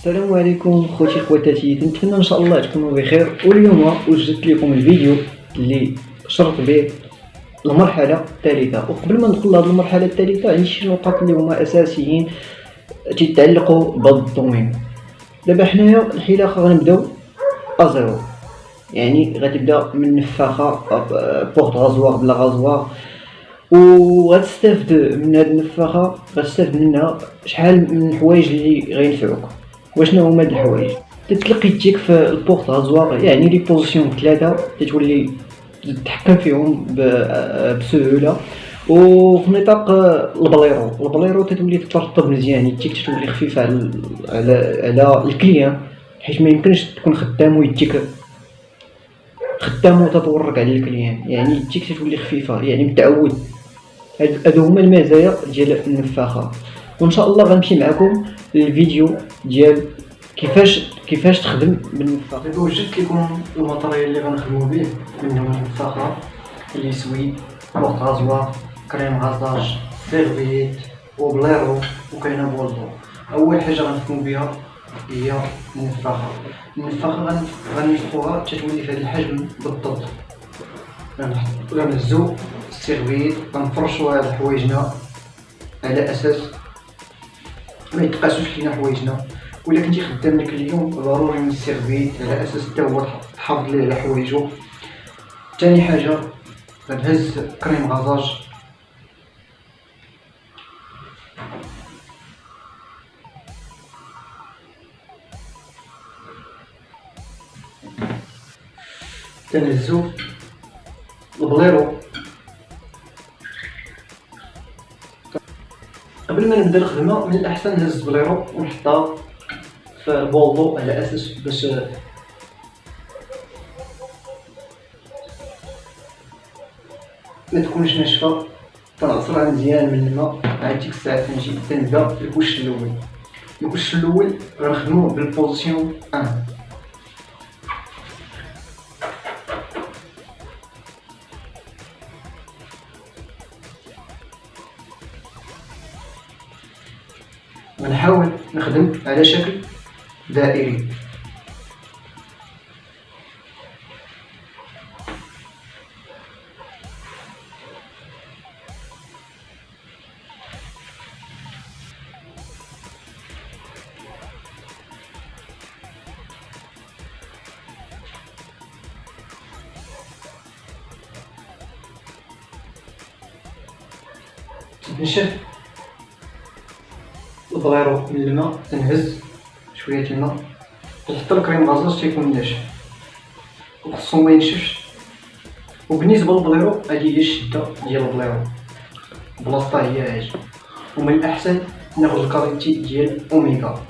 السلام عليكم خوتي خواتاتي، نتمنى ان شاء الله تكونوا بخير. واليوم وجدت لكم الفيديو اللي شرط به المرحله الثالثه. وقبل ما ندخل لهذه المرحله الثالثه عندي شي نقاط اللي هما اساسيين تيتعلقوا بهذا الدومين. دابا حنايا الحلاقه غنبداو ازيرو، يعني غتبدا من نفاخه بورت غازوار بلا غازوار، وغتستافد من هاد النفاخه غتستافد منها شحال من الحوايج اللي غينفعوك. وشنو هما هاد الحوايج؟ تتلقي تجيك في البورت غازوار، يعني لي بوزيسيون ثلاثه تتولي تتحكم فيهم بسهوله. وفي نطاق البليرو تتولي تترطب مزيان، يديك تتولي خفيفه على الكليان، حيت ما يمكنش تكون خدام ويديك خدام وتتورك على الكليان، يعني يديك تتولي خفيفه، يعني متعود. هادو هما المزايا ديال النفاخه. وان شاء الله غنمشي معكم للفيديو ديال كيفاش تخدم بالنفاخه. دابا وجدت لكم الماتريال اللي غنخدمو به، منهم النفاخه، اللي سوي، بورت غازوار، كريم غازاج، سيرفيت، وبليرو، وكاينه بولدو. اول حاجه غنخدمو بها هي النفاخه غنفتحوها تتولي في هذا الحجم بالضبط. غنهزو السيرفيت، غنفرشو هاد حوايجنا على اساس ما يتقاسوش لينا حوايجنا. ولا كنتي خدام لك اليوم ضروري من السيرفيت على اساس حتى هو تحافظ ليه على حوايجو. ثاني حاجه غنهز كريم غازاج، تنهزو البليرو. قبل ما نبدا الخدمه من الاحسن نهز بليرو ونحطها في البولدو على اساس باش ما تكونش ناشفه. تنعصرها مزيان من الماء. عاد ديك الساعه تنجي تنبدا الكوش الاول غنخدموه بالبوزيسيون 1. غنحاول نخدم على شكل دائري. نشف البليرو من الماء، تنهز شويه الماء، تحط الكريم غازاج تيكون ناشف وخصو ما ينشفش. وبالنسبه للبليرو هادي هي الشده ديال البليرو، بلاصتها هي هادي. ومن الاحسن ناخذ الكاليتي ديال اوميغا.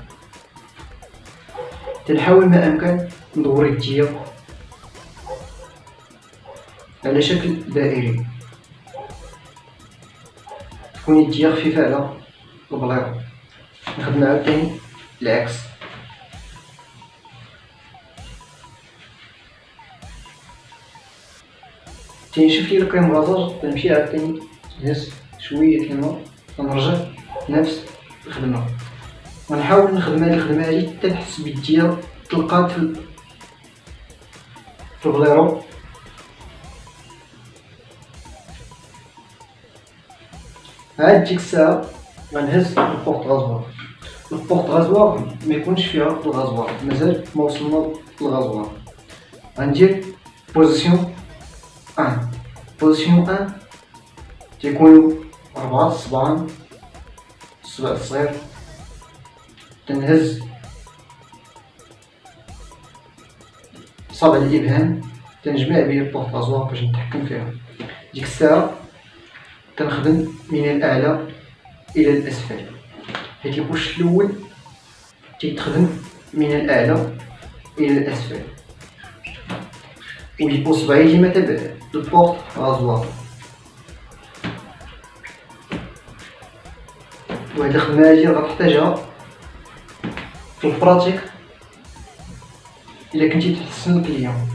تنحاول ما امكن ندور يديا على شكل دائري، تكون يديا خفيفه على البليرو. نخدم عاوتاني العكس. تينشف لي الكريم غازاج، تنمشي عاوتاني نهز شويه الماء، تنرجع نفس الخدمه. ونحاول نخدم هاد الخدمه هادي حتى نحس بيديا تلقات في البليرو. عاد ديك الساعه غنهز البورت غازوار ما يكونش فيها الغازوار، مازال ما وصلنا للغازوار. غندير بوزيسيون 1. بوزيسيون 1 تيكونوا 4 صباع الصغير. تنهز صابع الابهام، تنجمع به البورت غازوار باش نتحكم فيها. ديك الساعه تنخدم من الاعلى الى الاسفل، حيت البوش الاول تيتخدم من الاعلى الى الاسفل، ويجيبو صبعي ديما تبع البورت غازوار. وهاد الخدمه هادي غتحتاجها في البراتيك الا كنتي تحسن الكليان.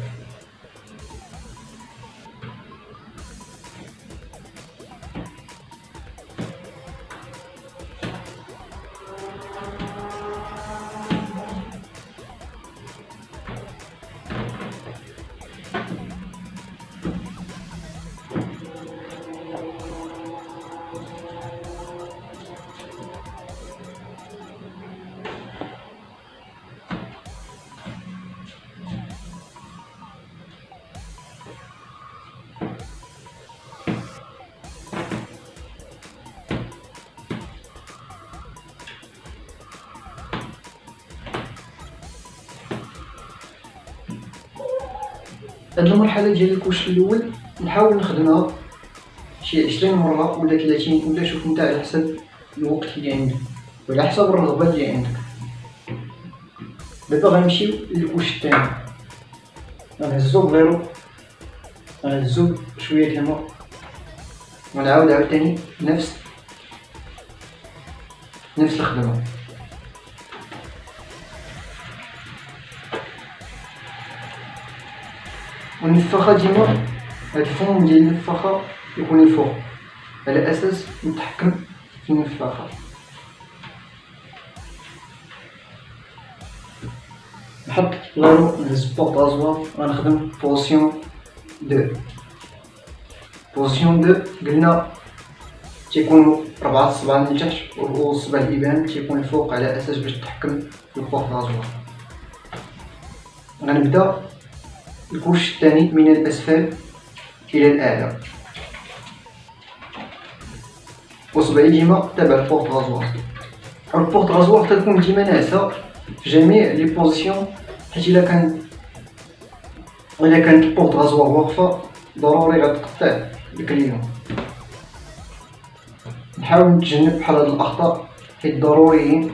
هاد المرحلة ديال الكوش الأول نحاول نخدمها شي 20 مرة ولا 30 ولا شوف نتا على حسب الوقت اللي عندك وعلى حسب الرغبة اللي عندك. دابا غنمشيو للكوش الثاني، غنهزو بغيرو، غنهزو شوية د الماء ونعاود عاوتاني نفس الخدمة. والنفاخة ديما هاد الفوم ديال النفاخة يكون الفوق على أساس نتحكم في النفاخة. نحط لارو نهز بورط رازوار غنخدم بوزيسيون 2. بوزيسيون 2 قلنا تيكونوا 4 الصباع من التحت والصباع الإبهام تيكون الفوق على أساس باش تحكم في البورط رازوار. غنبدا الكوش الثاني من الأسفل إلى الأعلى، وصبعي ديما تابع البورط رازوار. البورط رازوار تكون ديما ناعسة في جميع لي بوزيسيون، حيت إلا كانت البورط رازوار واقفة ضروري غتقطع الكليون. نحاول نتجنب بحال هاد الأخطاء حيت ضروريين.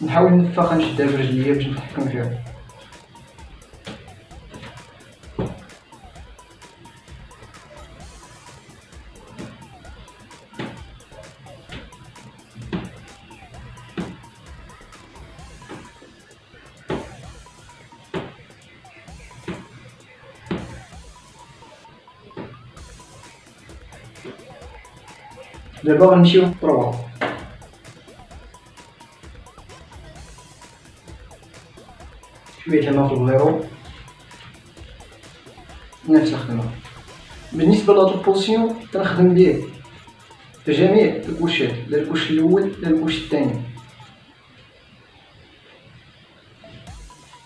نحاول النفاخة نشدها برجليا باش نتحكم فيها. دابا غنمشيو للطروا. شوية الماء في البليرو، نفس الخدمة. بالنسبة لهاد البوزيسيون كنخدم بيه في جميع الكوشات، لا الكوش الأول لا الكوش الثاني.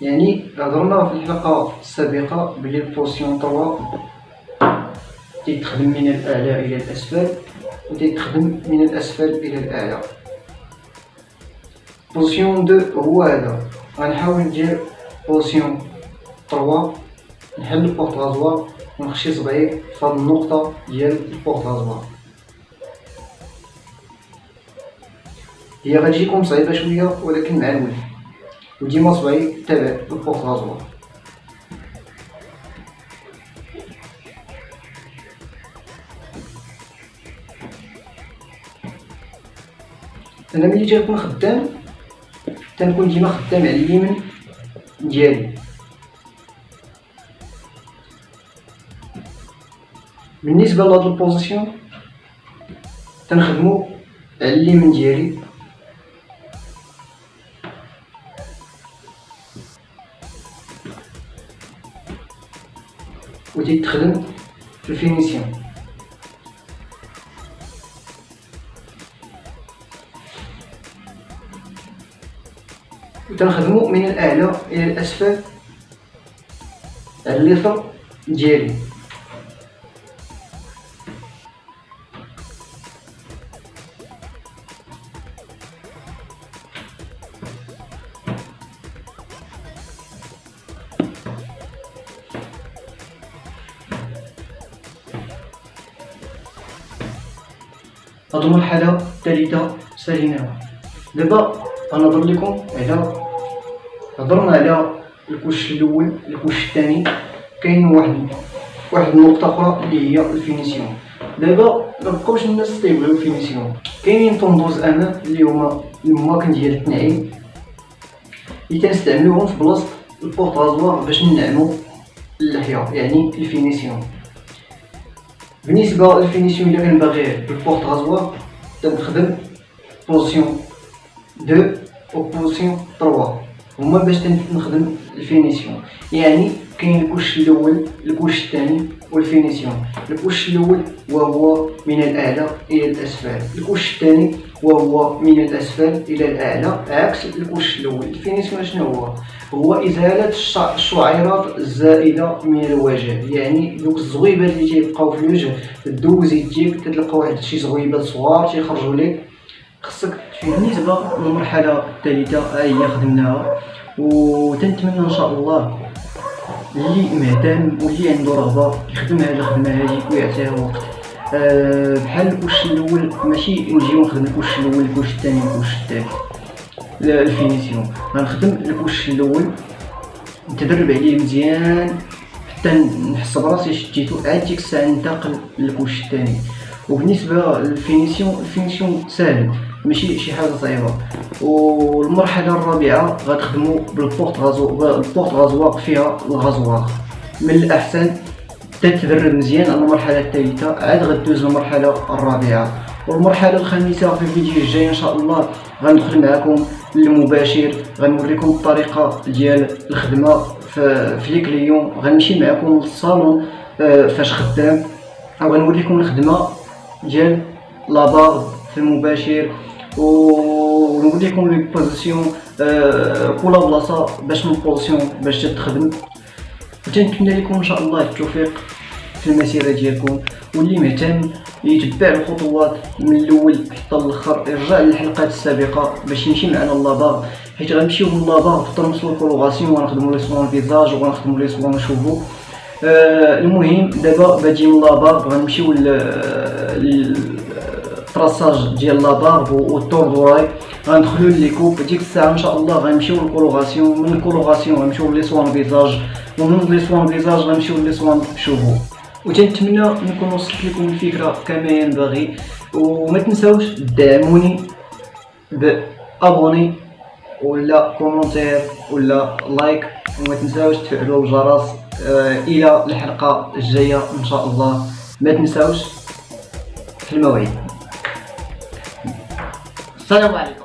يعني هضرنا في الحلقة السابقة بلي البوزيسيون 3 تيتخدم من الأعلى إلى الأسفل وتيتخدم من الأسفل إلى الأعلى. بوزيسيون 2 هو هذا. غنحاول ندير بوزيسيون 3، نحل البورط رازوار ونخشي صبعي في هاد النقطة ديال البورط رازوار. هي غتجيكم صعيبة شوية ولكن مع الوقت، وديما صبعي تابع البورط رازوار. انا ملي تنكون خدام تنكون ديما خدام على اليمين ديالي. بالنسبه لهاد البوزيسيون تنخدمو على اليمين ديالي، وتيتخدم في الفينيسيون. وتنخدمو من الأعلى إلى الأسفل على اليسار ديالي. هاد المرحلة الثالثة ساليناها. دابا غنهضر لكم على هضرنا على الكوش الأول الكوش الثاني، كاين واحد النقطة أخرى اللي هي الفينيسيون. دابا مبقاوش الناس تيبغيو الفينيسيون، كاينين طوندوز أمان اللي هما الماكن ديال التنعيم اللي كنستعملوهم في بلاصة البورط رازوار باش ننعمو اللحية، يعني الفينيسيون. بالنسبة للفينيسيون اللي كنبغيه بالبورط رازوار تنخدم بوزيسيون 2 و بوزيسيون 3. هما باش نخدم الفينيسيون. يعني كاين الكوش الاول، الكوش الثاني والفينيسيون. الكوش الاول وهو من الاعلى الى الاسفل، الكوش الثاني وهو من الاسفل الى الاعلى عكس الكوش الاول. الفينيسيون شنو هو ازاله الشعيرات الزائده من الوجه، يعني دوك الزغيبات اللي تيبقاو في الوجه دوز يديك تلقى واحد شي زغيبات صغار تيخرجوا لك. خصك بالنسبه للمرحله الثالثه هي خدمناها، وتنتمنى ان شاء الله اللي مهتم واللي عنده رغبه يخدم هذه الخدمه هذه ويعطيها وقت. بحال الكوش الاول ماشي نجيو نخدم الكوش الاول الكوش الثاني الكوش الثالث. الفينيسيون غنخدم الكوش الاول نتدرب عليه مزيان حتى نحس براسي شديتو، عاد ديك الساعه ننتقل للكوش الثاني. وبالنسبه للفينيسيون، الفينيسيون ساهل ماشي شي حاجه صعيبه. والمرحله الرابعه غتخدموا بالبورت غازوار فيها الغازوار. من الاحسن تتدرب مزيان. المرحله الثالثه عاد غدوز للمرحله الرابعه. والمرحله الخامسه في الفيديو الجاي ان شاء الله غندخل معكم للمباشر، غنوريكم الطريقه ديال الخدمه في لي كليون. غنمشي معكم للصالون فاش خدام، وغنوريكم الخدمه ديال لابار في المباشر، ونوريكم لي بوزيسيون كل بلاصه باش من بوزيسيون باش تخدم. وتنتمنى لكم ان شاء الله التوفيق في المسيره ديالكم، واللي مهتم يتبع الخطوات من الاول حتى الاخر يرجع للحلقات السابقه باش يمشي معنا لابار، حيت غنمشيو من لابار حتى نوصلوا للكولوغاسيون ونخدموا لي سوان فيزاج وغنخدموا لي سوان شوفو. المهم دابا باجي من لابار غنمشيو التراساج ديال لابار والطور دوراي، غندخلوا لي كوب. ديك الساعه ان شاء الله غنمشيو للكولوغاسيون، من الكولوغاسيون غنمشيو لي سوان فيزاج، ومن لي سوان فيزاج غنمشيو لي سوان شوفو. وتنتمنى نكون وصلت لكم الفكره كما ينبغي، وما تنساوش تدعموني بابوني ولا كومونتير ولا لايك، وما تنساوش تفعلوا الجرس. الى الحلقه الجايه ان شاء الله، ما تنساوش في الموعد. السلام عليكم.